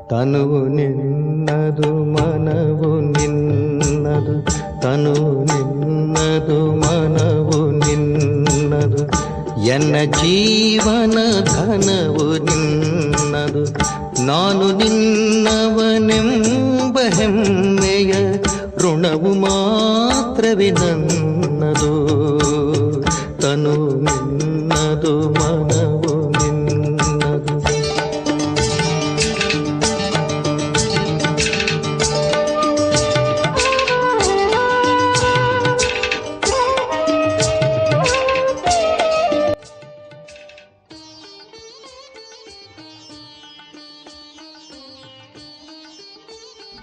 ತನುವು ನಿನ್ನದು ಮನವು ನಿನ್ನದು, ತನುವು ನಿನ್ನದು ಮನವು ನಿನ್ನದು, ಎನ್ನ ಜೀವನ ಧನವು ನಿನ್ನದು. ನಾನು ನಿನ್ನವನೆಂಬ ಹೆಮ್ಮೆಯ ಋಣವು ಮಾತ್ರವೇ ನನ್ನದು. ತನು ನಿನ್ನದು ಮನವು ನಿನ್ನದು.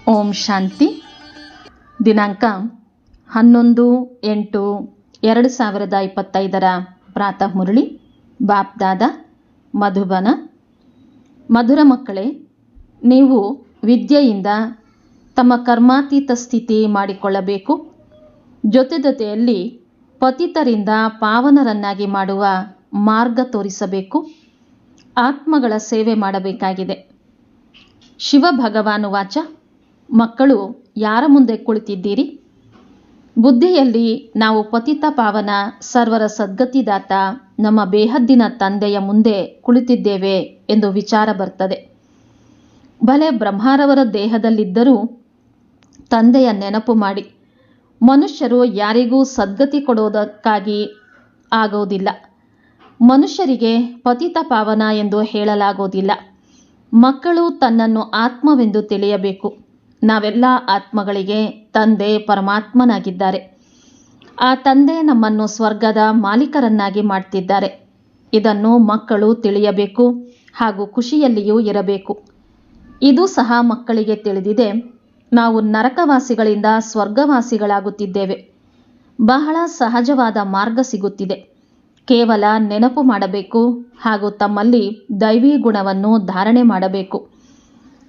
ಓಂ ಶಾಂತಿ. ದಿನಾಂಕ 11/8/2025 ಪ್ರಾತಃ ಮುರಳಿ. ಬಾಪ್ ದಾದಾ, ಮಧುಬನ. ಮಧುರ ಮಕ್ಕಳೇ, ನೀವು ವಿದ್ಯೆಯಿಂದ ತಮ್ಮ ಕರ್ಮಾತೀತ ಸ್ಥಿತಿ ಮಾಡಿಕೊಳ್ಳಬೇಕು. ಜೊತೆಯಲ್ಲಿ ಪತಿತರಿಂದ ಪಾವನರನ್ನಾಗಿ ಮಾಡುವ ಮಾರ್ಗ ತೋರಿಸಬೇಕು. ಆತ್ಮಗಳ ಸೇವೆ ಮಾಡಬೇಕಾಗಿದೆ. ಶಿವ ಭಗವಾನು ವಾಚ: ಮಕ್ಕಳು, ಯಾರ ಮುಂದೆ ಕುಳಿತಿದ್ದೀರಿ? ಬುದ್ಧಿಯಲ್ಲಿ ನಾವು ಪತಿತ ಪಾವನ ಸರ್ವರ ಸದ್ಗತಿದಾತ ನಮ್ಮ ಬೇಹದ್ದಿನ ತಂದೆಯ ಮುಂದೆ ಕುಳಿತಿದ್ದೇವೆ ಎಂದು ವಿಚಾರ ಬರ್ತದೆ. ಭಲೆ ಬ್ರಹ್ಮಾರವರ ದೇಹದಲ್ಲಿದ್ದರೂ ತಂದೆಯ ನೆನಪು ಮಾಡಿ. ಮನುಷ್ಯರು ಯಾರಿಗೂ ಸದ್ಗತಿ ಕೊಡೋದಕ್ಕಾಗಿ ಆಗೋದಿಲ್ಲ. ಮನುಷ್ಯರಿಗೆ ಪತಿತ ಪಾವನ ಎಂದು ಹೇಳಲಾಗೋದಿಲ್ಲ. ಮಕ್ಕಳು ತನ್ನನ್ನು ಆತ್ಮವೆಂದು ತಿಳಿಯಬೇಕು. ನಾವೆಲ್ಲ ಆತ್ಮಗಳಿಗೆ ತಂದೆ ಪರಮಾತ್ಮನಾಗಿದ್ದಾರೆ. ಆ ತಂದೆ ನಮ್ಮನ್ನು ಸ್ವರ್ಗದ ಮಾಲೀಕರನ್ನಾಗಿ ಮಾಡ್ತಿದ್ದಾರೆ. ಇದನ್ನು ಮಕ್ಕಳು ತಿಳಿಯಬೇಕು ಹಾಗೂ ಖುಷಿಯಲ್ಲಿಯೂ ಇರಬೇಕು. ಇದು ಸಹ ಮಕ್ಕಳಿಗೆ ತಿಳಿದಿದೆ. ನಾವು ನರಕವಾಸಿಗಳಿಂದ ಸ್ವರ್ಗವಾಸಿಗಳಾಗುತ್ತಿದ್ದೇವೆ. ಬಹಳ ಸಹಜವಾದ ಮಾರ್ಗ ಸಿಗುತ್ತಿದೆ. ಕೇವಲ ನೆನಪು ಮಾಡಬೇಕು ಹಾಗೂ ತಮ್ಮಲ್ಲಿ ದೈವಿ ಗುಣವನ್ನು ಧಾರಣೆ ಮಾಡಬೇಕು.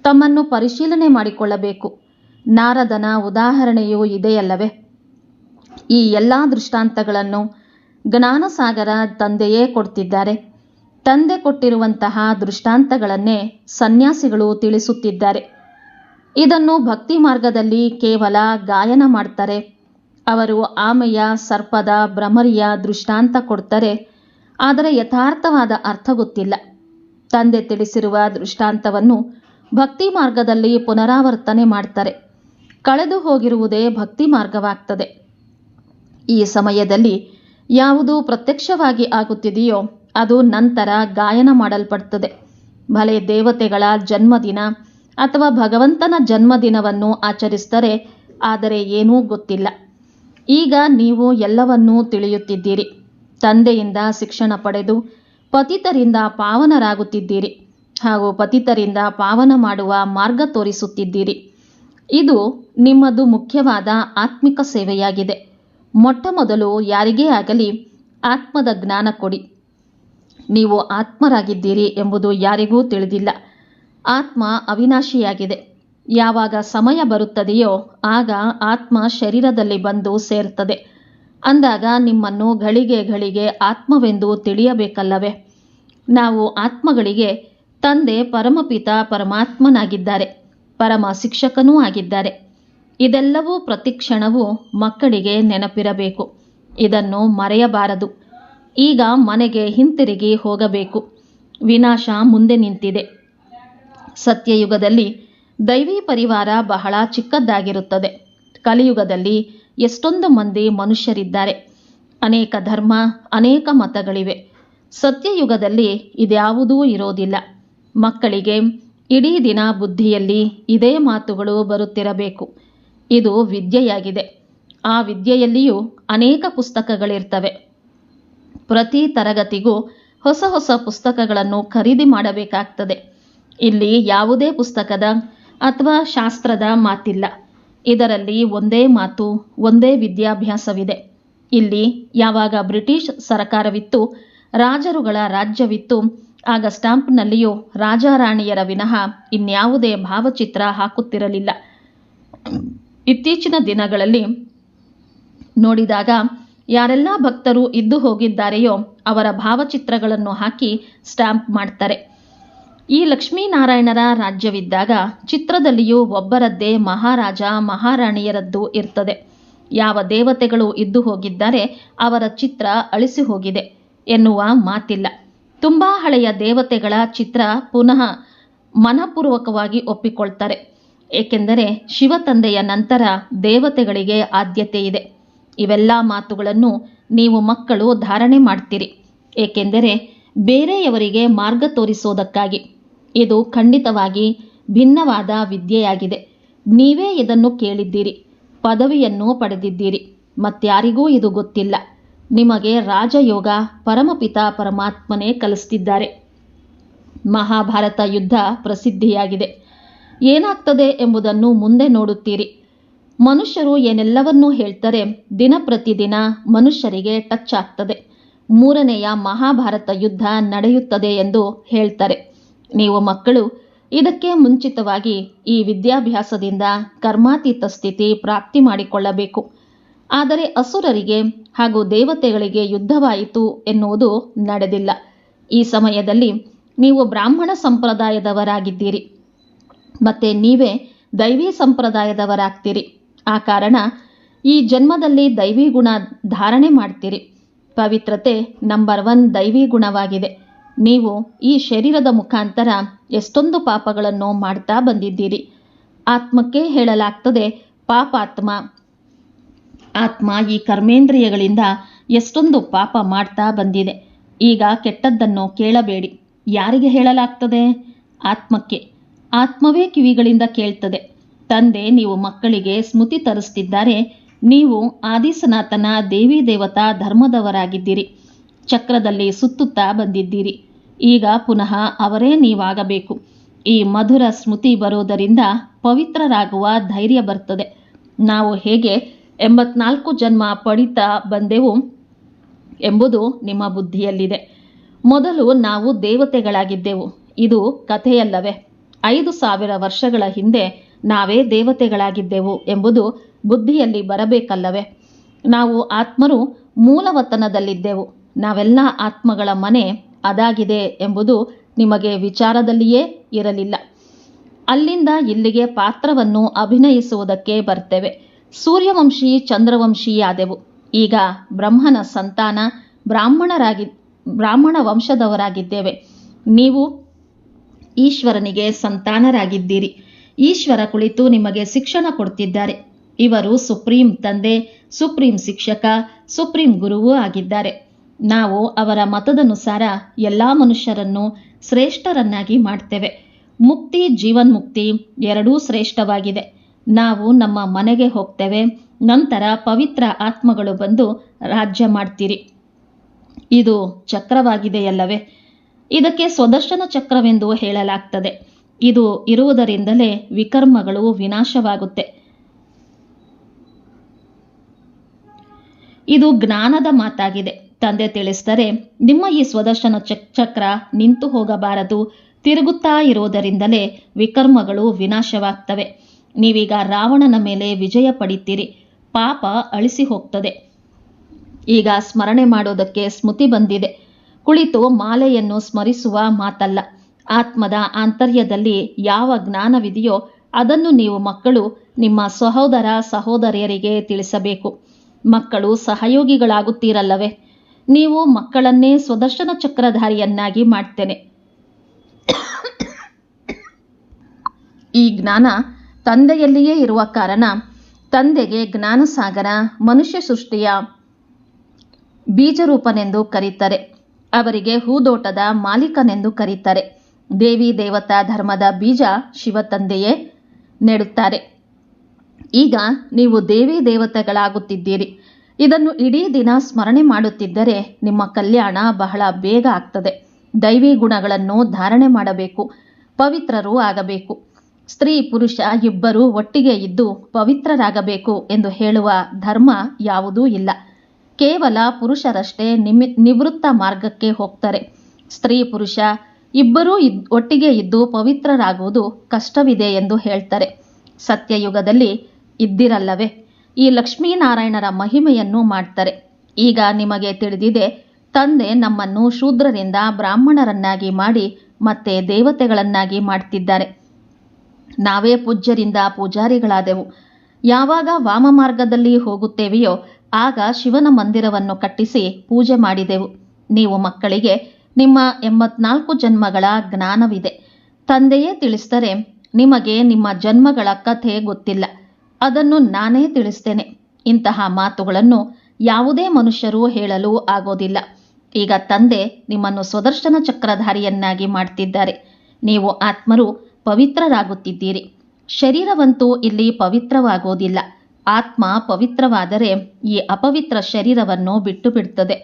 ತಮ್ಮನ್ನು ಪರಿಶೀಲನೆ ಮಾಡಿಕೊಳ್ಳಬೇಕು. ನಾರದನ ಉದಾಹರಣೆಯೂ ಇದೆಯಲ್ಲವೇ? ಈ ಎಲ್ಲ ದೃಷ್ಟಾಂತಗಳನ್ನು ಜ್ಞಾನಸಾಗರ ತಂದೆಯೇ ಕೊಡ್ತಿದ್ದಾರೆ. ತಂದೆ ಕೊಟ್ಟಿರುವಂತಹ ದೃಷ್ಟಾಂತಗಳನ್ನೇ ಸನ್ಯಾಸಿಗಳು ತಿಳಿಸುತ್ತಿದ್ದಾರೆ. ಇದನ್ನು ಭಕ್ತಿ ಮಾರ್ಗದಲ್ಲಿ ಕೇವಲ ಗಾಯನ ಮಾಡ್ತಾರೆ. ಅವರು ಆಮೆಯ, ಸರ್ಪದ, ಭ್ರಮರಿಯ ದೃಷ್ಟಾಂತ ಕೊಡ್ತಾರೆ. ಆದರೆ ಯಥಾರ್ಥವಾದ ಅರ್ಥ ಗೊತ್ತಿಲ್ಲ. ತಂದೆ ತಿಳಿಸಿರುವ ದೃಷ್ಟಾಂತವನ್ನು ಭಕ್ತಿ ಮಾರ್ಗದಲ್ಲಿ ಪುನರಾವರ್ತನೆ ಮಾಡ್ತಾರೆ. ಕಳೆದು ಹೋಗಿರುವುದೇ ಭಕ್ತಿ ಮಾರ್ಗವಾಗ್ತದೆ. ಈ ಸಮಯದಲ್ಲಿ ಯಾವುದು ಪ್ರತ್ಯಕ್ಷವಾಗಿ ಆಗುತ್ತಿದೆಯೋ ಅದು ನಂತರ ಗಾಯನ ಮಾಡಲ್ಪಡ್ತದೆ. ಭಲೆ ದೇವತೆಗಳ ಜನ್ಮದಿನ ಅಥವಾ ಭಗವಂತನ ಜನ್ಮದಿನವನ್ನು ಆಚರಿಸ್ತಾರೆ. ಆದರೆ ಏನೂ ಗೊತ್ತಿಲ್ಲ. ಈಗ ನೀವು ಎಲ್ಲವನ್ನೂ ತಿಳಿಯುತ್ತಿದ್ದೀರಿ. ತಂದೆಯಿಂದ ಶಿಕ್ಷಣ ಪಡೆದು ಪತಿತರಿಂದ ಪಾವನರಾಗುತ್ತಿದ್ದೀರಿ ಹಾಗೂ ಪತಿತರಿಂದ ಪಾವನ ಮಾಡುವ ಮಾರ್ಗ ತೋರಿಸುತ್ತಿದ್ದೀರಿ. ಇದು ನಿಮ್ಮದು ಮುಖ್ಯವಾದ ಆತ್ಮಿಕ ಸೇವೆಯಾಗಿದೆ. ಮೊಟ್ಟ ಮೊದಲು ಯಾರಿಗೇ ಆಗಲಿ ಆತ್ಮದ ಜ್ಞಾನ ಕೊಡಿ. ನೀವು ಆತ್ಮರಾಗಿದ್ದೀರಿ ಎಂಬುದು ಯಾರಿಗೂ ತಿಳಿದಿಲ್ಲ. ಆತ್ಮ ಅವಿನಾಶಿಯಾಗಿದೆ. ಯಾವಾಗ ಸಮಯ ಬರುತ್ತದೆಯೋ ಆಗ ಆತ್ಮ ಶರೀರದಲ್ಲಿ ಬಂದು ಸೇರ್ತದೆ. ಅಂದಾಗ ನಿಮ್ಮನ್ನು ಘಳಿಗೆ ಘಳಿಗೆ ಆತ್ಮವೆಂದು ತಿಳಿಯಬೇಕಲ್ಲವೇ? ನಾವು ಆತ್ಮಗಳಿಗೆ ತಂದೆ ಪರಮಪಿತ ಪರಮಾತ್ಮನಾಗಿದ್ದಾರೆ. ಪರಮ ಶಿಕ್ಷಕನೂ ಆಗಿದ್ದಾರೆ. ಇದೆಲ್ಲವೂ ಪ್ರತಿಕ್ಷಣವೂ ಮಕ್ಕಳಿಗೆ ನೆನಪಿರಬೇಕು. ಇದನ್ನು ಮರೆಯಬಾರದು. ಈಗ ಮನೆಗೆ ಹಿಂತಿರುಗಿ ಹೋಗಬೇಕು. ವಿನಾಶ ಮುಂದೆ ನಿಂತಿದೆ. ಸತ್ಯಯುಗದಲ್ಲಿ ದೈವಿ ಪರಿವಾರ ಬಹಳ ಚಿಕ್ಕದ್ದಾಗಿರುತ್ತದೆ. ಕಲಿಯುಗದಲ್ಲಿ ಎಷ್ಟೊಂದು ಮಂದಿ ಮನುಷ್ಯರಿದ್ದಾರೆ. ಅನೇಕ ಧರ್ಮ, ಅನೇಕ ಮತಗಳಿವೆ. ಸತ್ಯಯುಗದಲ್ಲಿ ಇದ್ಯಾವುದೂ ಇರೋದಿಲ್ಲ. ಮಕ್ಕಳಿಗೆ ಇಡೀ ದಿನ ಬುದ್ಧಿಯಲ್ಲಿ ಇದೇ ಮಾತುಗಳು ಬರುತ್ತಿರಬೇಕು. ಇದು ವಿದ್ಯೆಯಾಗಿದೆ. ಆ ವಿದ್ಯೆಯಲ್ಲಿಯೂ ಅನೇಕ ಪುಸ್ತಕಗಳಿರ್ತವೆ. ಪ್ರತಿ ತರಗತಿಗೂ ಹೊಸ ಹೊಸ ಪುಸ್ತಕಗಳನ್ನು ಖರೀದಿ ಮಾಡಬೇಕಾಗ್ತದೆ. ಇಲ್ಲಿ ಯಾವುದೇ ಪುಸ್ತಕದ ಅಥವಾ ಶಾಸ್ತ್ರದ ಮಾತಿಲ್ಲ. ಇದರಲ್ಲಿ ಒಂದೇ ಮಾತು, ಒಂದೇ ವಿದ್ಯಾಭ್ಯಾಸವಿದೆ. ಇಲ್ಲಿ ಯಾವಾಗ ಬ್ರಿಟಿಷ್ ಸರಕಾರವಿತ್ತು, ರಾಜರುಗಳ ರಾಜ್ಯವಿತ್ತು, ಆಗ ಸ್ಟಾಂಪ್ನಲ್ಲಿಯೂ ರಾಜಾರಾಣಿಯರ ವಿನಃ ಇನ್ಯಾವುದೇ ಭಾವಚಿತ್ರ ಹಾಕುತ್ತಿರಲಿಲ್ಲ. ಇತ್ತೀಚಿನ ದಿನಗಳಲ್ಲಿ ನೋಡಿದಾಗ ಯಾರೆಲ್ಲ ಭಕ್ತರು ಇದ್ದು ಹೋಗಿದ್ದಾರೆಯೋ ಅವರ ಭಾವಚಿತ್ರಗಳನ್ನು ಹಾಕಿ ಸ್ಟಾಂಪ್ ಮಾಡ್ತಾರೆ. ಈ ಲಕ್ಷ್ಮೀನಾರಾಯಣರ ರಾಜ್ಯವಿದ್ದಾಗ ಚಿತ್ರದಲ್ಲಿಯೂ ಒಬ್ಬರದ್ದೇ ಮಹಾರಾಜ ಮಹಾರಾಣಿಯರದ್ದು ಇರ್ತದೆ. ಯಾವ ದೇವತೆಗಳು ಇದ್ದು ಹೋಗಿದ್ದಾರೆ ಅವರ ಚಿತ್ರ ಅಳಿಸಿ ಹೋಗಿದೆ ಎನ್ನುವ ಮಾತಿಲ್ಲ. ತುಂಬಾ ಹಳೆಯ ದೇವತೆಗಳ ಚಿತ್ರ ಪುನಃ ಮನಪೂರ್ವಕವಾಗಿ ಒಪ್ಪಿಕೊಳ್ತಾರೆ. ಏಕೆಂದರೆ ಶಿವತಂದೆಯ ನಂತರ ದೇವತೆಗಳಿಗೆ ಆದ್ಯತೆ ಇದೆ. ಇವೆಲ್ಲ ಮಾತುಗಳನ್ನು ನೀವು ಮಕ್ಕಳು ಧಾರಣೆ ಮಾಡ್ತೀರಿ. ಏಕೆಂದರೆ ಬೇರೆಯವರಿಗೆ ಮಾರ್ಗ ತೋರಿಸೋದಕ್ಕಾಗಿ. ಇದು ಖಂಡಿತವಾಗಿ ಭಿನ್ನವಾದ ವಿದ್ಯೆಯಾಗಿದೆ. ನೀವೇ ಇದನ್ನು ಕೇಳಿದ್ದೀರಿ, ಪದವಿಯನ್ನು ಪಡೆದಿದ್ದೀರಿ. ಮತ್ಯಾರಿಗೂ ಇದು ಗೊತ್ತಿಲ್ಲ. ನಿಮಗೆ ರಾಜಯೋಗ ಪರಮಪಿತ ಪರಮಾತ್ಮನೇ ಕಲಿಸ್ತಿದ್ದಾರೆ. ಮಹಾಭಾರತ ಯುದ್ಧ ಪ್ರಸಿದ್ಧಿಯಾಗಿದೆ. ಏನಾಗ್ತದೆ ಎಂಬುದನ್ನು ಮುಂದೆ ನೋಡುತ್ತೀರಿ. ಮನುಷ್ಯರು ಏನೆಲ್ಲವನ್ನೂ ಹೇಳ್ತಾರೆ, ದಿನ ಪ್ರತಿದಿನ ಮನುಷ್ಯರಿಗೆ ಟಚ್ ಆಗ್ತದೆ. 3ನೆಯ ಮಹಾಭಾರತ ಯುದ್ಧ ನಡೆಯುತ್ತದೆ ಎಂದು ಹೇಳ್ತಾರೆ. ನೀವು ಮಕ್ಕಳು ಇದಕ್ಕೆ ಮುಂಚಿತವಾಗಿ ಈ ವಿದ್ಯಾಭ್ಯಾಸದಿಂದ ಕರ್ಮಾತೀತ ಸ್ಥಿತಿ ಪ್ರಾಪ್ತಿ ಮಾಡಿಕೊಳ್ಳಬೇಕು. ಆದರೆ ಅಸುರರಿಗೆ ಹಾಗೂ ದೇವತೆಗಳಿಗೆ ಯುದ್ಧವಾಯಿತು ಎನ್ನುವುದು ನಡೆದಿಲ್ಲ. ಈ ಸಮಯದಲ್ಲಿ ನೀವು ಬ್ರಾಹ್ಮಣ ಸಂಪ್ರದಾಯದವರಾಗಿದ್ದೀರಿ. ಮತ್ತೆ ನೀವೇ ದೈವಿ ಸಂಪ್ರದಾಯದವರಾಗ್ತೀರಿ. ಆ ಕಾರಣ ಈ ಜನ್ಮದಲ್ಲಿ ದೈವಿ ಗುಣ ಧಾರಣೆ ಮಾಡ್ತೀರಿ. ಪವಿತ್ರತೆ ನಂಬರ್ 1 ದೈವಿ ಗುಣವಾಗಿದೆ. ನೀವು ಈ ಶರೀರದ ಮುಖಾಂತರ ಎಷ್ಟೊಂದು ಪಾಪಗಳನ್ನು ಮಾಡ್ತಾ ಬಂದಿದ್ದೀರಿ. ಆತ್ಮಕ್ಕೆ ಹೇಳಲಾಗ್ತದೆ ಪಾಪಾತ್ಮ. ಆತ್ಮ ಈ ಕರ್ಮೇಂದ್ರಿಯಗಳಿಂದ ಎಷ್ಟೊಂದು ಪಾಪ ಮಾಡ್ತಾ ಬಂದಿದೆ. ಈಗ ಕೆಟ್ಟದ್ದನ್ನು ಕೇಳಬೇಡಿ. ಯಾರಿಗೆ ಹೇಳಲಾಗ್ತದೆ? ಆತ್ಮಕ್ಕೆ. ಆತ್ಮವೇ ಕಿವಿಗಳಿಂದ ಕೇಳ್ತದೆ. ತಂದೆ ನೀವು ಮಕ್ಕಳಿಗೆ ಸ್ಮೃತಿ ತರಿಸ್ತಿದ್ದಾರೆ. ನೀವು ಆದಿಸನಾತನ ದೇವಿ ದೇವತಾ ಧರ್ಮದವರಾಗಿದ್ದೀರಿ. ಚಕ್ರದಲ್ಲಿ ಸುತ್ತುತ್ತಾ ಬಂದಿದ್ದೀರಿ. ಈಗ ಪುನಃ ಅವರೇ ನೀವಾಗಬೇಕು. ಈ ಮಧುರ ಸ್ಮೃತಿ ಬರೋದರಿಂದ ಪವಿತ್ರರಾಗುವ ಧೈರ್ಯ ಬರ್ತದೆ. ನಾವು ಹೇಗೆ 84 ಜನ್ಮ ಪಡಿತಾ ಬಂದೆವು ಎಂಬುದು ನಿಮ್ಮ ಬುದ್ಧಿಯಲ್ಲಿದೆ. ಮೊದಲು ನಾವು ದೇವತೆಗಳಾಗಿದ್ದೆವು. ಇದು ಕಥೆಯಲ್ಲವೇ? 5000 ವರ್ಷಗಳ ಹಿಂದೆ ನಾವೇ ದೇವತೆಗಳಾಗಿದ್ದೆವು ಎಂಬುದು ಬುದ್ಧಿಯಲ್ಲಿ ಬರಬೇಕಲ್ಲವೇ? ನಾವು ಆತ್ಮರು ಮೂಲವತನದಲ್ಲಿದ್ದೆವು. ನಾವೆಲ್ಲ ಆತ್ಮಗಳ ಮನೆ ಅದಾಗಿದೆ ಎಂಬುದು ನಿಮಗೆ ವಿಚಾರದಲ್ಲಿಯೇ ಇರಲಿಲ್ಲ. ಅಲ್ಲಿಂದ ಇಲ್ಲಿಗೆ ಪಾತ್ರವನ್ನು ಅಭಿನಯಿಸುವುದಕ್ಕೆ ಬರ್ತೇವೆ. ಸೂರ್ಯವಂಶಿ ಚಂದ್ರವಂಶಿಯಾದೆವು. ಈಗ ಬ್ರಹ್ಮನ ಸಂತಾನ, ಬ್ರಾಹ್ಮಣ ವಂಶದವರಾಗಿದ್ದೇವೆ. ನೀವು ಈಶ್ವರನಿಗೆ ಸಂತಾನರಾಗಿದ್ದೀರಿ. ಈಶ್ವರ ಕುಳಿತು ನಿಮಗೆ ಶಿಕ್ಷಣ ಕೊಡ್ತಿದ್ದಾರೆ. ಇವರು ಸುಪ್ರೀಂ ತಂದೆ, ಸುಪ್ರೀಂ ಶಿಕ್ಷಕ, ಸುಪ್ರೀಂ ಗುರುವೂ ಆಗಿದ್ದಾರೆ. ನಾವು ಅವರ ಮತದನುಸಾರ ಎಲ್ಲ ಮನುಷ್ಯರನ್ನು ಶ್ರೇಷ್ಠರನ್ನಾಗಿ ಮಾಡ್ತೇವೆ. ಮುಕ್ತಿ ಜೀವನ್ಮುಕ್ತಿ ಎರಡೂ ಶ್ರೇಷ್ಠವಾಗಿದೆ. ನಾವು ನಮ್ಮ ಮನೆಗೆ ಹೋಗ್ತೇವೆ. ನಂತರ ಪವಿತ್ರ ಆತ್ಮಗಳು ಬಂದು ರಾಜ್ಯ ಮಾಡ್ತೀರಿ. ಇದು ಚಕ್ರವಾಗಿದೆಯಲ್ಲವೇ? ಇದಕ್ಕೆ ಸ್ವದರ್ಶನ ಚಕ್ರವೆಂದು ಹೇಳಲಾಗ್ತದೆ. ಇದು ಇರುವುದರಿಂದಲೇ ವಿಕರ್ಮಗಳು ವಿನಾಶವಾಗುತ್ತೆ. ಇದು ಜ್ಞಾನದ ಮಾತಾಗಿದೆ. ತಂದೆ ತಿಳಿಸ್ತಾರೆ, ನಿಮ್ಮ ಈ ಸ್ವದರ್ಶನ ಚಕ್ರ ನಿಂತು ಹೋಗಬಾರದು. ತಿರುಗುತ್ತಾ ಇರುವುದರಿಂದಲೇ ವಿಕರ್ಮಗಳು ವಿನಾಶವಾಗ್ತವೆ. ನೀವೀಗ ರಾವಣನ ಮೇಲೆ ವಿಜಯ ಪಡಿತೀರಿ. ಪಾಪ ಅಳಿಸಿ ಹೋಗ್ತದೆ. ಈಗ ಸ್ಮರಣೆ ಮಾಡೋದಕ್ಕೆ ಸ್ಮೃತಿ ಬಂದಿದೆ. ಕುಳಿತು ಮಾಲೆಯನ್ನು ಸ್ಮರಿಸುವ ಮಾತಲ್ಲ. ಆತ್ಮದ ಆಂತರ್ಯದಲ್ಲಿ ಯಾವ ಜ್ಞಾನವಿದೆಯೋ ಅದನ್ನು ನೀವು ಮಕ್ಕಳು ನಿಮ್ಮ ಸಹೋದರ ಸಹೋದರಿಯರಿಗೆ ತಿಳಿಸಬೇಕು. ಮಕ್ಕಳು ಸಹಯೋಗಿಗಳಾಗುತ್ತೀರಲ್ಲವೇ? ನೀವು ಮಕ್ಕಳನ್ನೇ ಸ್ವದರ್ಶನ ಚಕ್ರಧಾರಿಯನ್ನಾಗಿ ಮಾಡ್ತೇನೆ. ಈ ಜ್ಞಾನ ತಂದೆಯಲ್ಲಿಯೇ ಇರುವ ಕಾರಣ ತಂದೆಗೆ ಜ್ಞಾನಸಾಗರ, ಮನುಷ್ಯ ಸೃಷ್ಟಿಯ ಬೀಜರೂಪನೆಂದು ಕರೀತಾರೆ. ಅವರಿಗೆ ಹೂದೋಟದ ಮಾಲೀಕನೆಂದು ಕರೀತಾರೆ. ದೇವಿ ದೇವತಾ ಧರ್ಮದ ಬೀಜ ಶಿವತಂದೆಯೇ ನೆಡುತ್ತಾರೆ. ಈಗ ನೀವು ದೇವಿ ದೇವತೆಗಳಾಗುತ್ತಿದ್ದೀರಿ. ಇದನ್ನು ಇಡೀ ದಿನ ಸ್ಮರಣೆ ಮಾಡುತ್ತಿದ್ದರೆ ನಿಮ್ಮ ಕಲ್ಯಾಣ ಬಹಳ ಬೇಗ ಆಗ್ತದೆ. ದೈವಿ ಗುಣಗಳನ್ನು ಧಾರಣೆ ಮಾಡಬೇಕು. ಪವಿತ್ರರೂ ಆಗಬೇಕು. ಸ್ತ್ರೀ ಪುರುಷ ಇಬ್ಬರೂ ಒಟ್ಟಿಗೆ ಇದ್ದು ಪವಿತ್ರರಾಗಬೇಕು ಎಂದು ಹೇಳುವ ಧರ್ಮ ಯಾವುದೂ ಇಲ್ಲ. ಕೇವಲ ಪುರುಷರಷ್ಟೇ ನಿವೃತ್ತ ಮಾರ್ಗಕ್ಕೆ ಹೋಗ್ತಾರೆ. ಸ್ತ್ರೀ ಪುರುಷ ಇಬ್ಬರೂ ಒಟ್ಟಿಗೆ ಇದ್ದು ಪವಿತ್ರರಾಗುವುದು ಕಷ್ಟವಿದೆ ಎಂದು ಹೇಳ್ತಾರೆ. ಸತ್ಯಯುಗದಲ್ಲಿ ಇದ್ದಿರಲ್ಲವೇ? ಈ ಲಕ್ಷ್ಮೀನಾರಾಯಣರ ಮಹಿಮೆಯನ್ನು ಮಾಡ್ತಾರೆ. ಈಗ ನಿಮಗೆ ತಿಳಿದಿದೆ, ತಂದೆ ನಮ್ಮನ್ನು ಶೂದ್ರರಿಂದ ಬ್ರಾಹ್ಮಣರನ್ನಾಗಿ ಮಾಡಿ ಮತ್ತೆ ದೇವತೆಗಳನ್ನಾಗಿ ಮಾಡ್ತಿದ್ದಾರೆ. ನಾವೇ ಪೂಜ್ಯರಿಂದ ಪೂಜಾರಿಗಳಾದೆವು. ಯಾವಾಗ ವಾಮ ಮಾರ್ಗದಲ್ಲಿ ಹೋಗುತ್ತೇವೆಯೋ ಆಗ ಶಿವನ ಮಂದಿರವನ್ನು ಕಟ್ಟಿಸಿ ಪೂಜೆ ಮಾಡಿದೆವು. ನೀವು ಮಕ್ಕಳಿಗೆ ನಿಮ್ಮ 84 ಜನ್ಮಗಳ ಜ್ಞಾನವಿದೆ. ತಂದೆಯೇ ತಿಳಿಸಿದರೆ ನಿಮಗೆ ನಿಮ್ಮ ಜನ್ಮಗಳ ಕಥೆ ಗೊತ್ತಿಲ್ಲ. ಅದನ್ನು ನಾನೇ ತಿಳಿಸ್ತೇನೆ. ಇಂತಹ ಮಾತುಗಳನ್ನು ಯಾವುದೇ ಮನುಷ್ಯರು ಹೇಳಲು ಆಗೋದಿಲ್ಲ. ಈಗ ತಂದೆ ನಿಮ್ಮನ್ನು ಸುದರ್ಶನ ಚಕ್ರಧಾರಿಯನ್ನಾಗಿ ಮಾಡ್ತಿದ್ದಾರೆ. ನೀವು ಆತ್ಮರು ಪವಿತ್ರರಾಗುತ್ತಿದ್ದೀರಿ. ಶರೀರವಂತೂ ಇಲ್ಲಿ ಪವಿತ್ರವಾಗೋದಿಲ್ಲ. ಆತ್ಮ ಪವಿತ್ರವಾದರೆ ಈ ಅಪವಿತ್ರ ಶರೀರವನ್ನು ಬಿಟ್ಟು ಬಿಡ್ತದೆ.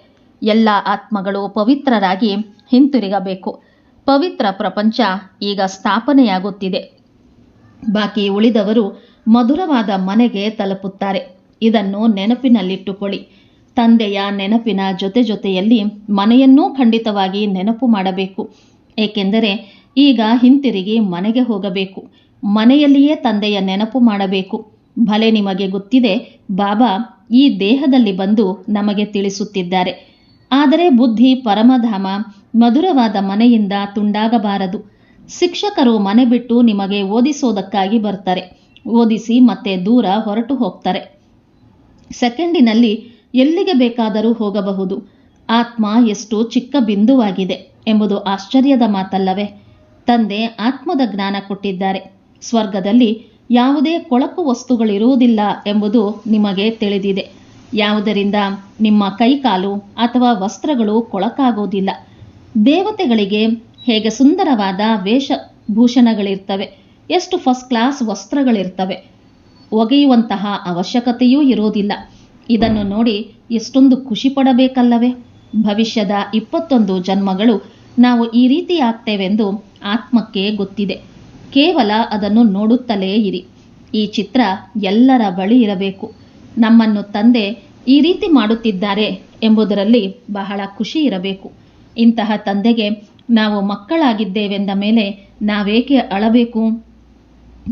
ಎಲ್ಲ ಆತ್ಮಗಳು ಪವಿತ್ರರಾಗಿ ಹಿಂತಿರುಗಬೇಕು. ಪವಿತ್ರ ಪ್ರಪಂಚ ಈಗ ಸ್ಥಾಪನೆಯಾಗುತ್ತಿದೆ. ಬಾಕಿ ಉಳಿದವರು ಮಧುರವಾದ ಮನೆಗೆ ತಲುಪುತ್ತಾರೆ. ಇದನ್ನು ನೆನಪಿನಲ್ಲಿಟ್ಟುಕೊಳ್ಳಿ. ತಂದೆಯ ನೆನಪಿನ ಜೊತೆಯಲ್ಲಿ ಮನೆಯನ್ನೂ ಖಂಡಿತವಾಗಿ ನೆನಪು ಮಾಡಬೇಕು. ಏಕೆಂದರೆ ಈಗ ಹಿಂತಿರುಗಿ ಮನೆಗೆ ಹೋಗಬೇಕು. ಮನೆಯಲ್ಲಿಯೇ ತಂದೆಯ ನೆನಪು ಮಾಡಬೇಕು. ಭಲೆ ನಿಮಗೆ ಗೊತ್ತಿದೆ, ಬಾಬಾ ಈ ದೇಹದಲ್ಲಿ ಬಂದು ನಮಗೆ ತಿಳಿಸುತ್ತಿದ್ದಾರೆ. ಆದರೆ ಬುದ್ಧಿ ಪರಮಧಾಮ ಮಧುರವಾದ ಮನೆಯಿಂದ ತುಂಡಾಗಬಾರದು. ಶಿಕ್ಷಕರು ಮನೆ ಬಿಟ್ಟು ನಿಮಗೆ ಓದಿಸೋದಕ್ಕಾಗಿ ಬರ್ತಾರೆ. ಓದಿಸಿ ಮತ್ತೆ ದೂರ ಹೊರಟು ಹೋಗ್ತಾರೆ. ಸೆಕೆಂಡಿನಲ್ಲಿ ಎಲ್ಲಿಗೆ ಬೇಕಾದರೂ ಹೋಗಬಹುದು. ಆತ್ಮ ಎಷ್ಟು ಚಿಕ್ಕ ಬಿಂದುವಾಗಿದೆ ಎಂಬುದು ಆಶ್ಚರ್ಯದ ಮಾತಲ್ಲವೇ? ತಂದೆ ಆತ್ಮದ ಜ್ಞಾನ ಕೊಟ್ಟಿದ್ದಾರೆ. ಸ್ವರ್ಗದಲ್ಲಿ ಯಾವುದೇ ಕೊಳಕು ವಸ್ತುಗಳಿರುವುದಿಲ್ಲ ಎಂಬುದು ನಿಮಗೆ ತಿಳಿದಿದೆ. ಯಾವುದರಿಂದ ನಿಮ್ಮ ಕೈಕಾಲು ಅಥವಾ ವಸ್ತ್ರಗಳು ಕೊಳಕಾಗೋದಿಲ್ಲ. ದೇವತೆಗಳಿಗೆ ಹೇಗೆ ಸುಂದರವಾದ ವೇಷಭೂಷಣಗಳಿರ್ತವೆ, ಎಷ್ಟು ಫಸ್ಟ್ ಕ್ಲಾಸ್ ವಸ್ತ್ರಗಳಿರ್ತವೆ. ಒಗೆಯುವಂತಹ ಅವಶ್ಯಕತೆಯೂ ಇರೋದಿಲ್ಲ. ಇದನ್ನು ನೋಡಿ ಎಷ್ಟೊಂದು ಖುಷಿ ಪಡಬೇಕಲ್ಲವೇ? ಭವಿಷ್ಯದ 21 ಜನ್ಮಗಳು ನಾವು ಈ ರೀತಿ ಆಗ್ತೇವೆಂದು ಆತ್ಮಕ್ಕೆ ಗೊತ್ತಿದೆ. ಕೇವಲ ಅದನ್ನು ನೋಡುತ್ತಲೇ ಇರಿ. ಈ ಚಿತ್ರ ಎಲ್ಲರ ಬಳಿ ಇರಬೇಕು. ನಮ್ಮನ್ನು ತಂದೆ ಈ ರೀತಿ ಮಾಡುತ್ತಿದ್ದಾರೆ ಎಂಬುದರಲ್ಲಿ ಬಹಳ ಖುಷಿ ಇರಬೇಕು. ಇಂತಹ ತಂದೆಗೆ ನಾವು ಮಕ್ಕಳಾಗಿದ್ದೇವೆಂದ ಮೇಲೆ ನಾವೇಕೆ ಅಳಬೇಕು?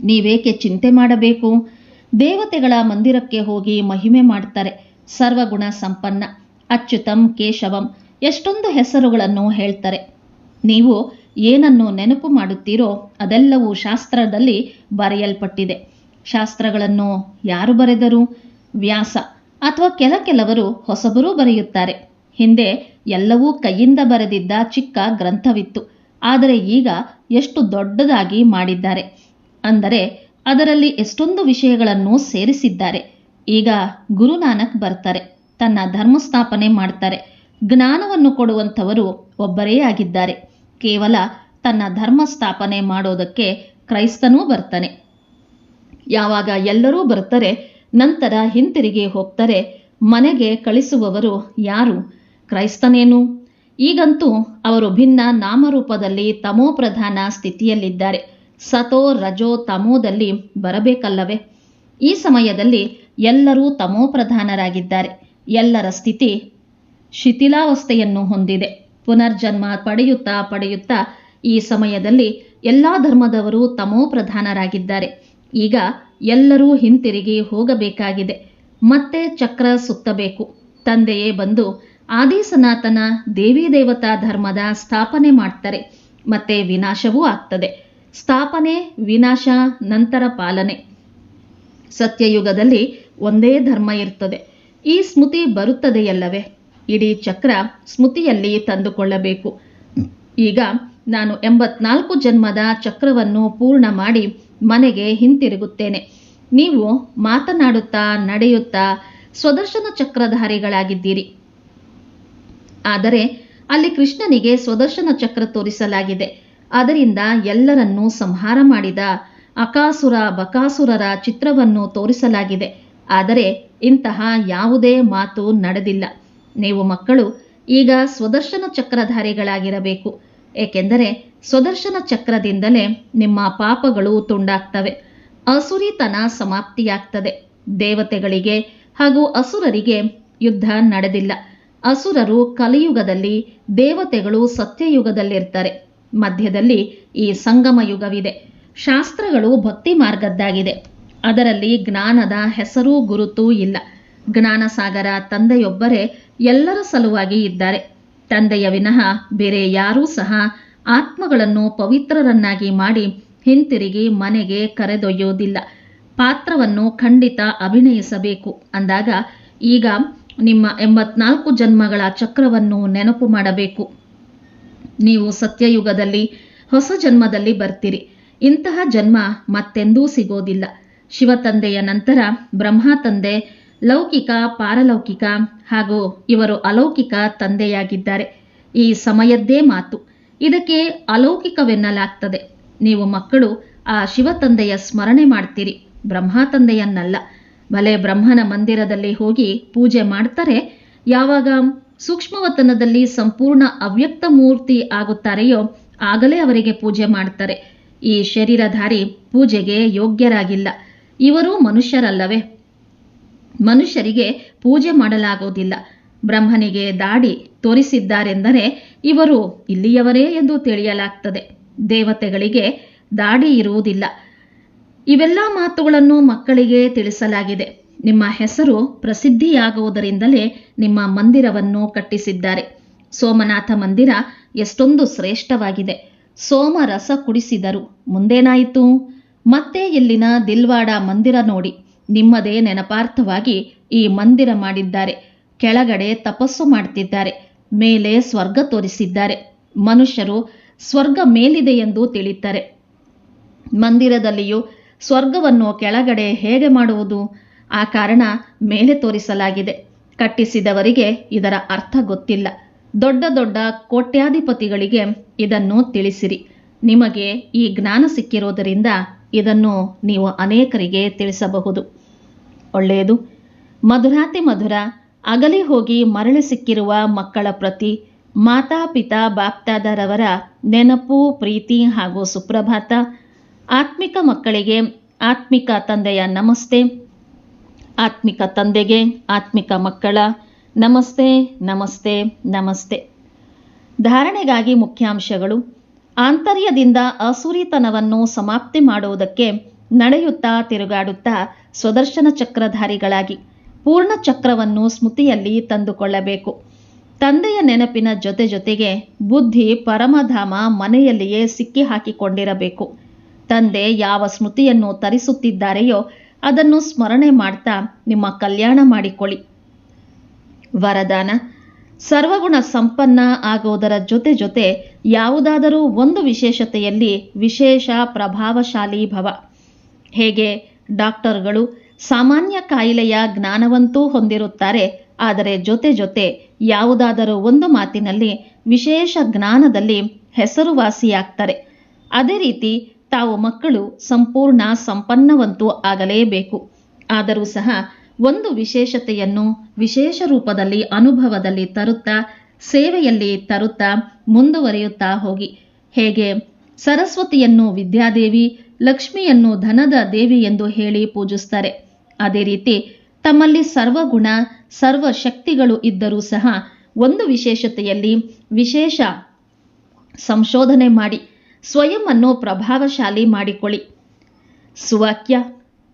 ನೀವೇಕೆ ಚಿಂತೆ ಮಾಡಬೇಕು? ದೇವತೆಗಳ ಮಂದಿರಕ್ಕೆ ಹೋಗಿ ಮಹಿಮೆ ಮಾಡ್ತಾರೆ. ಸರ್ವಗುಣ ಸಂಪನ್ನ, ಅಚ್ಯುತಂ ಕೇಶವಂ, ಎಷ್ಟೊಂದು ಹೆಸರುಗಳನ್ನು ಹೇಳ್ತಾರೆ. ನೀವು ಏನನ್ನು ನೆನಪು ಮಾಡುತ್ತೀರೋ ಅದೆಲ್ಲವೂ ಶಾಸ್ತ್ರದಲ್ಲಿ ಬರೆಯಲ್ಪಟ್ಟಿದೆ. ಶಾಸ್ತ್ರಗಳನ್ನು ಯಾರು ಬರೆದರು? ವ್ಯಾಸ ಅಥವಾ ಕೆಲವರು ಹೊಸಬರೂ ಬರೆಯುತ್ತಾರೆ. ಹಿಂದೆ ಎಲ್ಲವೂ ಕೈಯಿಂದ ಬರೆದಿದ್ದ ಚಿಕ್ಕ ಗ್ರಂಥವಿತ್ತು. ಆದರೆ ಈಗ ಎಷ್ಟು ದೊಡ್ಡದಾಗಿ ಮಾಡಿದ್ದಾರೆ ಅಂದರೆ ಅದರಲ್ಲಿ ಎಷ್ಟೊಂದು ವಿಷಯಗಳನ್ನು ಸೇರಿಸಿದ್ದಾರೆ. ಈಗ ಗುರುನಾನಕ್ ಬರ್ತಾರೆ, ತನ್ನ ಧರ್ಮಸ್ಥಾಪನೆ ಮಾಡ್ತಾರೆ. ಜ್ಞಾನವನ್ನು ಕೊಡುವಂಥವರು ಒಬ್ಬರೇ ಆಗಿದ್ದಾರೆ. ಕೇವಲ ತನ್ನ ಧರ್ಮ ಸ್ಥಾಪನೆ ಮಾಡೋದಕ್ಕೆ ಕ್ರೈಸ್ತನೂ ಬರ್ತಾನೆ. ಯಾವಾಗ ಎಲ್ಲರೂ ಬರ್ತಾರೆ, ನಂತರ ಹಿಂತಿರುಗಿ ಹೋಗ್ತಾರೆ. ಮನೆಗೆ ಕಳಿಸುವವರು ಯಾರು? ಕ್ರೈಸ್ತನೇನು? ಈಗಂತೂ ಅವರು ಭಿನ್ನ ನಾಮರೂಪದಲ್ಲಿ ತಮೋಪ್ರಧಾನ ಸ್ಥಿತಿಯಲ್ಲಿದ್ದಾರೆ. ಸತೋ ರಜೋ ತಮೋದಲ್ಲಿ ಬರಬೇಕಲ್ಲವೇ? ಈ ಸಮಯದಲ್ಲಿ ಎಲ್ಲರೂ ತಮೋಪ್ರಧಾನರಾಗಿದ್ದಾರೆ. ಎಲ್ಲರ ಸ್ಥಿತಿ ಶಿಥಿಲಾವಸ್ಥೆಯನ್ನು ಹೊಂದಿದೆ. ಪುನರ್ಜನ್ಮ ಪಡೆಯುತ್ತಾ ಈ ಸಮಯದಲ್ಲಿ ಎಲ್ಲ ಧರ್ಮದವರು ತಮೋಪ್ರಧಾನರಾಗಿದ್ದಾರೆ. ಈಗ ಎಲ್ಲರೂ ಹಿಂತಿರುಗಿ ಹೋಗಬೇಕಾಗಿದೆ. ಮತ್ತೆ ಚಕ್ರ ಸುತ್ತಬೇಕು. ತಂದೆಯೇ ಬಂದು ಆದಿ ಸನಾತನ ದೇವಿ ದೇವತಾ ಧರ್ಮದ ಸ್ಥಾಪನೆ ಮಾಡ್ತಾರೆ. ಮತ್ತೆ ವಿನಾಶವೂ ಆಗ್ತದೆ. ಸ್ಥಾಪನೆ, ವಿನಾಶ, ನಂತರ ಪಾಲನೆ. ಸತ್ಯಯುಗದಲ್ಲಿ ಒಂದೇ ಧರ್ಮ ಇರ್ತದೆ. ಈ ಸ್ಮೃತಿ ಬರುತ್ತದೆಯಲ್ಲವೇ? ಇಡೀ ಚಕ್ರ ಸ್ಮೃತಿಯಲ್ಲಿ ತಂದುಕೊಳ್ಳಬೇಕು. ಈಗ ನಾನು 84 ಜನ್ಮದ ಚಕ್ರವನ್ನು ಪೂರ್ಣ ಮಾಡಿ ಮನೆಗೆ ಹಿಂತಿರುಗುತ್ತೇನೆ. ನೀವು ಮಾತನಾಡುತ್ತಾ ನಡೆಯುತ್ತಾ ಸ್ವದರ್ಶನ ಚಕ್ರಧಾರಿಗಳಾಗಿದ್ದೀರಿ. ಆದರೆ ಅಲ್ಲಿ ಕೃಷ್ಣನಿಗೆ ಸ್ವದರ್ಶನ ಚಕ್ರ ತೋರಿಸಲಾಗಿದೆ. ಅದರಿಂದ ಎಲ್ಲರನ್ನೂ ಸಂಹಾರ ಮಾಡಿದ ಅಕಾಸುರ ಬಕಾಸುರರ ಚಿತ್ರವನ್ನು ತೋರಿಸಲಾಗಿದೆ. ಆದರೆ ಇಂತಹ ಯಾವುದೇ ಮಾತು ನಡೆದಿಲ್ಲ. ನೀವು ಮಕ್ಕಳು ಈಗ ಸ್ವದರ್ಶನ ಚಕ್ರಧಾರಿಗಳಾಗಿರಬೇಕು. ಏಕೆಂದರೆ ಸ್ವದರ್ಶನ ಚಕ್ರದಿಂದಲೇ ನಿಮ್ಮ ಪಾಪಗಳು ತುಂಡಾಗ್ತವೆ. ಅಸುರಿತನ ಸಮಾಪ್ತಿಯಾಗ್ತದೆ. ದೇವತೆಗಳಿಗೆ ಹಾಗೂ ಅಸುರರಿಗೆ ಯುದ್ಧ ನಡೆದಿಲ್ಲ. ಅಸುರರು ಕಲಿಯುಗದಲ್ಲಿ, ದೇವತೆಗಳು ಸತ್ಯಯುಗದಲ್ಲಿರ್ತಾರೆ. ಮಧ್ಯದಲ್ಲಿ ಈ ಸಂಗಮ ಯುಗವಿದೆ. ಶಾಸ್ತ್ರಗಳು ಭಕ್ತಿ ಮಾರ್ಗದ್ದಾಗಿದೆ. ಅದರಲ್ಲಿ ಜ್ಞಾನದ ಹೆಸರೂ ಗುರುತೂ ಇಲ್ಲ. ಜ್ಞಾನಸಾಗರ ತಂದೆಯೊಬ್ಬರೇ ಎಲ್ಲರ ಸಲುವಾಗಿ ಇದ್ದಾರೆ. ತಂದೆಯ ವಿನಃ ಬೇರೆ ಯಾರೂ ಸಹ ಆತ್ಮಗಳನ್ನು ಪವಿತ್ರರನ್ನಾಗಿ ಮಾಡಿ ಹಿಂತಿರುಗಿ ಮನೆಗೆ ಕರೆದೊಯ್ಯೋದಿಲ್ಲ. ಪಾತ್ರವನ್ನು ಖಂಡಿತ ಅಭಿನಯಿಸಬೇಕು ಅಂದಾಗ ಈಗ ನಿಮ್ಮ 84 ಜನ್ಮಗಳ ಚಕ್ರವನ್ನು ನೆನಪು ಮಾಡಬೇಕು. ನೀವು ಸತ್ಯಯುಗದಲ್ಲಿ ಹೊಸ ಜನ್ಮದಲ್ಲಿ ಬರ್ತೀರಿ. ಇಂತಹ ಜನ್ಮ ಮತ್ತೆಂದೂ ಸಿಗೋದಿಲ್ಲ. ಶಿವತಂದೆಯ ನಂತರ ಬ್ರಹ್ಮ ತಂದೆ ಲೌಕಿಕ, ಪಾರಲೌಕಿಕ ಹಾಗೂ ಇವರು ಅಲೌಕಿಕ ತಂದೆಯಾಗಿದ್ದಾರೆ. ಈ ಸಮಯದ್ದೇ ಮಾತು. ಇದಕ್ಕೆ ಅಲೌಕಿಕವೆನ್ನಲಾಗ್ತದೆ. ನೀವು ಮಕ್ಕಳು ಆ ಶಿವತಂದೆಯ ಸ್ಮರಣೆ ಮಾಡ್ತೀರಿ, ಬ್ರಹ್ಮ ತಂದೆಯನ್ನಲ್ಲ. ಭಲೆ ಬ್ರಹ್ಮನ ಮಂದಿರದಲ್ಲಿ ಹೋಗಿ ಪೂಜೆ ಮಾಡ್ತಾರೆ. ಯಾವಾಗ ಸೂಕ್ಷ್ಮವತನದಲ್ಲಿ ಸಂಪೂರ್ಣ ಅವ್ಯಕ್ತ ಮೂರ್ತಿ ಆಗುತ್ತಾರೆಯೋ ಆಗಲೇ ಅವರಿಗೆ ಪೂಜೆ ಮಾಡ್ತಾರೆ. ಈ ಶರೀರಧಾರಿ ಪೂಜೆಗೆ ಯೋಗ್ಯರಾಗಿಲ್ಲ. ಇವರು ಮನುಷ್ಯರಲ್ಲವೇ? ಮನುಷ್ಯರಿಗೆ ಪೂಜೆ ಮಾಡಲಾಗುವುದಿಲ್ಲ. ಬ್ರಹ್ಮನಿಗೆ ದಾಡಿ ತೋರಿಸಿದ್ದಾರೆಂದರೆ ಇವರು ಇಲ್ಲಿಯವರೇ ಎಂದು ತಿಳಿಯಲಾಗ್ತದೆ. ದೇವತೆಗಳಿಗೆ ದಾಡಿ ಇರುವುದಿಲ್ಲ. ಇವೆಲ್ಲ ಮಾತುಗಳನ್ನು ಮಕ್ಕಳಿಗೆ ತಿಳಿಸಲಾಗಿದೆ. ನಿಮ್ಮ ಹೆಸರು ಪ್ರಸಿದ್ಧಿಯಾಗುವುದರಿಂದಲೇ ನಿಮ್ಮ ಮಂದಿರವನ್ನು ಕಟ್ಟಿಸಿದ್ದಾರೆ. ಸೋಮನಾಥ ಮಂದಿರ ಎಷ್ಟೊಂದು ಶ್ರೇಷ್ಠವಾಗಿದೆ. ಸೋಮರಸ ಕುಡಿಸಿದರು. ಮುಂದೇನಾಯಿತು? ಮತ್ತೆ ಇಲ್ಲಿನ ದಿಲ್ವಾಡ ಮಂದಿರ ನೋಡಿ. ನಿಮ್ಮದೇ ನೆನಪಾರ್ಥವಾಗಿ ಈ ಮಂದಿರ ಮಾಡಿದ್ದಾರೆ. ಕೆಳಗಡೆ ತಪಸ್ಸು ಮಾಡ್ತಿದ್ದಾರೆ, ಮೇಲೆ ಸ್ವರ್ಗ ತೋರಿಸಿದ್ದಾರೆ. ಮನುಷ್ಯರು ಸ್ವರ್ಗ ಮೇಲಿದೆ ಎಂದು ತಿಳಿತಾರೆ. ಮಂದಿರದಲ್ಲಿಯೂ ಸ್ವರ್ಗವನ್ನು ಕೆಳಗಡೆ ಹೇಗೆ ಮಾಡುವುದು? ಆ ಕಾರಣ ಮೇಲೆ ತೋರಿಸಲಾಗಿದೆ. ಕಟ್ಟಿಸಿದವರಿಗೆ ಇದರ ಅರ್ಥ ಗೊತ್ತಿಲ್ಲ. ದೊಡ್ಡ ದೊಡ್ಡ ಕೋಟ್ಯಾಧಿಪತಿಗಳಿಗೆ ಇದನ್ನು ತಿಳಿಸಿರಿ. ನಿಮಗೆ ಈ ಜ್ಞಾನ ಸಿಕ್ಕಿರೋದರಿಂದ ಇದನ್ನು ನೀವು ಅನೇಕರಿಗೆ ತಿಳಿಸಬಹುದು. ಒಳ್ಳೆಯದು. ಮಧುರಾತಿ ಮಧುರ. ಅಗಲಿ ಹೋಗಿ ಮರಳಿ ಸಿಕ್ಕಿರುವ ಮಕ್ಕಳ ಪ್ರತಿ ಮಾತಾಪಿತಾ ಬಾಪ್ತಾದರವರ ನೆನಪು, ಪ್ರೀತಿ ಹಾಗೂ ಸುಪ್ರಭಾತ. ಆತ್ಮಿಕ ಮಕ್ಕಳಿಗೆ ಆತ್ಮಿಕ ತಂದೆಯ ನಮಸ್ತೆ. ಆತ್ಮಿಕ ತಂದೆಗೆ ಆತ್ಮಿಕ ಮಕ್ಕಳ ನಮಸ್ತೆ, ನಮಸ್ತೆ, ನಮಸ್ತೆ. ಧಾರಣೆಗಾಗಿ ಮುಖ್ಯಾಂಶಗಳು. ಆಂತರ್ಯದಿಂದ ಅಸುರಿತನವನ್ನು ಸಮಾಪ್ತಿ ಮಾಡುವುದಕ್ಕೆ ನಡೆಯುತ್ತಾ ತಿರುಗಾಡುತ್ತಾ ಸ್ವದರ್ಶನ ಚಕ್ರಧಾರಿಗಳಾಗಿ ಪೂರ್ಣ ಚಕ್ರವನ್ನು ಸ್ಮೃತಿಯಲ್ಲಿ ತಂದುಕೊಳ್ಳಬೇಕು. ತಂದೆಯ ನೆನಪಿನ ಜೊತೆ ಜೊತೆಗೆ ಬುದ್ಧಿ ಪರಮಧಾಮ ಮನೆಯಲ್ಲಿಯೇ ಸಿಕ್ಕಿ ಹಾಕಿಕೊಂಡಿರಬೇಕು. ತಂದೆ ಯಾವ ಸ್ಮೃತಿಯನ್ನು ತರಿಸುತ್ತಿದ್ದಾರೆಯೋ ಅದನ್ನು ಸ್ಮರಣೆ ಮಾಡ್ತಾ ನಿಮ್ಮ ಕಲ್ಯಾಣ ಮಾಡಿಕೊಳ್ಳಿ. ವರದಾನ. ಸರ್ವಗುಣ ಸಂಪನ್ನ ಆಗುವುದರ ಜೊತೆ ಜೊತೆ ಯಾವುದಾದರೂ ಒಂದು ವಿಶೇಷತೆಯಲ್ಲಿ ವಿಶೇಷ ಪ್ರಭಾವಶಾಲಿ ಭವ. ಹೇಗೆ ಡಾಕ್ಟರ್ಗಳು ಸಾಮಾನ್ಯ ಕಾಯಿಲೆಯ ಜ್ಞಾನವಂತೂ ಹೊಂದಿರುತ್ತಾರೆ, ಆದರೆ ಜೊತೆ ಜೊತೆ ಯಾವುದಾದರೂ ಒಂದು ಮಾತಿನಲ್ಲಿ ವಿಶೇಷ ಜ್ಞಾನದಲ್ಲಿ ಹೆಸರುವಾಸಿಯಾಗ್ತಾರೆ. ಅದೇ ರೀತಿ ತಾವು ಮಕ್ಕಳು ಸಂಪೂರ್ಣ ಸಂಪನ್ನವಂತೂ ಆಗಲೇಬೇಕು. ಆದರೂ ಸಹ ಒಂದು ವಿಶೇಷತೆಯನ್ನು ವಿಶೇಷ ರೂಪದಲ್ಲಿ ಅನುಭವದಲ್ಲಿ ತರುತ್ತಾ ಸೇವೆಯಲ್ಲಿ ತರುತ್ತಾ ಮುಂದುವರಿಯುತ್ತಾ ಹೋಗಿ. ಹೇಗೆ ಸರಸ್ವತಿಯನ್ನು ವಿದ್ಯಾದೇವಿ, ಲಕ್ಷ್ಮಿಯನ್ನು ಧನದ ದೇವಿ ಎಂದು ಹೇಳಿ ಪೂಜಿಸ್ತಾರೆ, ಅದೇ ರೀತಿ ತಮ್ಮಲ್ಲಿ ಸರ್ವಗುಣ ಸರ್ವ ಶಕ್ತಿಗಳು ಇದ್ದರೂ ಸಹ ಒಂದು ವಿಶೇಷತೆಯಲ್ಲಿ ವಿಶೇಷ ಸಂಶೋಧನೆ ಮಾಡಿ ಸ್ವಯಂ ಅನ್ನು ಪ್ರಭಾವಶಾಲಿ ಮಾಡಿಕೊಳ್ಳಿ. ಸುವಾಕ್ಯ.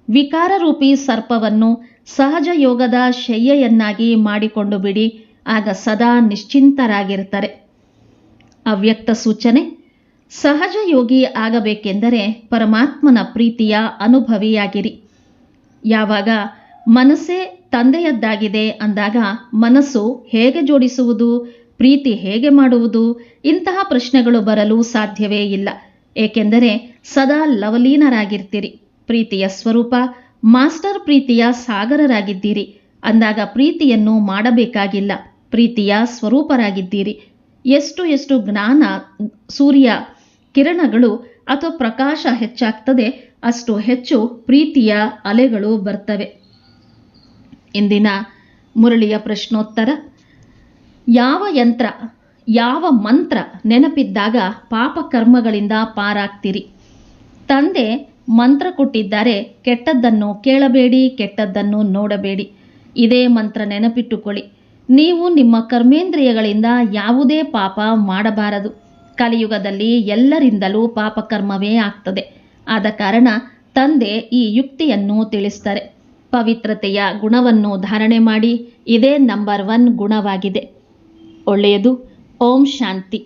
ವಿಕಾರರೂಪಿ ಸರ್ಪವನ್ನು ಸಹಜ ಯೋಗದ ಶಯ್ಯೆಯನ್ನಾಗಿ ಮಾಡಿಕೊಂಡು ಬಿಡಿ, ಆಗ ಸದಾ ನಿಶ್ಚಿಂತರಾಗಿರ್ತಾರೆ. ಅವ್ಯಕ್ತ ಸೂಚನೆ. ಸಹಜ ಯೋಗಿ ಆಗಬೇಕೆಂದರೆ ಪರಮಾತ್ಮನ ಪ್ರೀತಿಯ ಅನುಭವಿಯಾಗಿರಿ. ಯಾವಾಗ ಮನಸ್ಸೇ ತಂದೆಯದ್ದಾಗಿದೆ ಅಂದಾಗ ಮನಸ್ಸು ಹೇಗೆ ಜೋಡಿಸುವುದು, ಪ್ರೀತಿ ಹೇಗೆ ಮಾಡುವುದು, ಇಂತಹ ಪ್ರಶ್ನೆಗಳು ಬರಲು ಸಾಧ್ಯವೇ ಇಲ್ಲ. ಏಕೆಂದರೆ ಸದಾ ಲವಲೀನರಾಗಿರ್ತೀರಿ. ಪ್ರೀತಿಯ ಸ್ವರೂಪ ಮಾಸ್ಟರ್ ಪ್ರೀತಿಯ ಸಾಗರರಾಗಿದ್ದೀರಿ. ಅಂದಾಗ ಪ್ರೀತಿಯನ್ನು ಮಾಡಬೇಕಾಗಿಲ್ಲ, ಪ್ರೀತಿಯ ಸ್ವರೂಪರಾಗಿದ್ದೀರಿ. ಎಷ್ಟು ಎಷ್ಟು ಜ್ಞಾನ ಸೂರ್ಯ ಕಿರಣಗಳು ಅಥವಾ ಪ್ರಕಾಶ ಹೆಚ್ಚಾಗ್ತದೆ, ಅಷ್ಟು ಹೆಚ್ಚು ಪ್ರೀತಿಯ ಅಲೆಗಳು ಬರ್ತವೆ. ಇಂದಿನ ಮುರಳಿಯ ಪ್ರಶ್ನೋತ್ತರ. ಯಾವ ಯಂತ್ರ, ಯಾವ ಮಂತ್ರ ನೆನಪಿದ್ದಾಗ ಪಾಪ ಕರ್ಮಗಳಿಂದ ಪಾರಾಗ್ತೀರಿ? ತಂದೆ ಮಂತ್ರ ಕೊಟ್ಟಿದ್ದಾರೆ, ಕೆಟ್ಟದ್ದನ್ನು ಕೇಳಬೇಡಿ, ಕೆಟ್ಟದ್ದನ್ನು ನೋಡಬೇಡಿ. ಇದೇ ಮಂತ್ರ ನೆನಪಿಟ್ಟುಕೊಳ್ಳಿ. ನೀವು ನಿಮ್ಮ ಕರ್ಮೇಂದ್ರಿಯಗಳಿಂದ ಯಾವುದೇ ಪಾಪ ಮಾಡಬಾರದು. ಕಲಿಯುಗದಲ್ಲಿ ಎಲ್ಲರಿಂದಲೂ ಪಾಪಕರ್ಮವೇ ಆಗ್ತದೆ. ಆದ ಕಾರಣ ತಂದೆ ಈ ಯುಕ್ತಿಯನ್ನು ತಿಳಿಸ್ತಾರೆ. ಪವಿತ್ರತೆಯ ಗುಣವನ್ನು ಧಾರಣೆ ಮಾಡಿ. ಇದೇ ನಂಬರ್ 1 ಗುಣವಾಗಿದೆ. ಒಳ್ಳೆಯದು. ಓಂ ಶಾಂತಿ.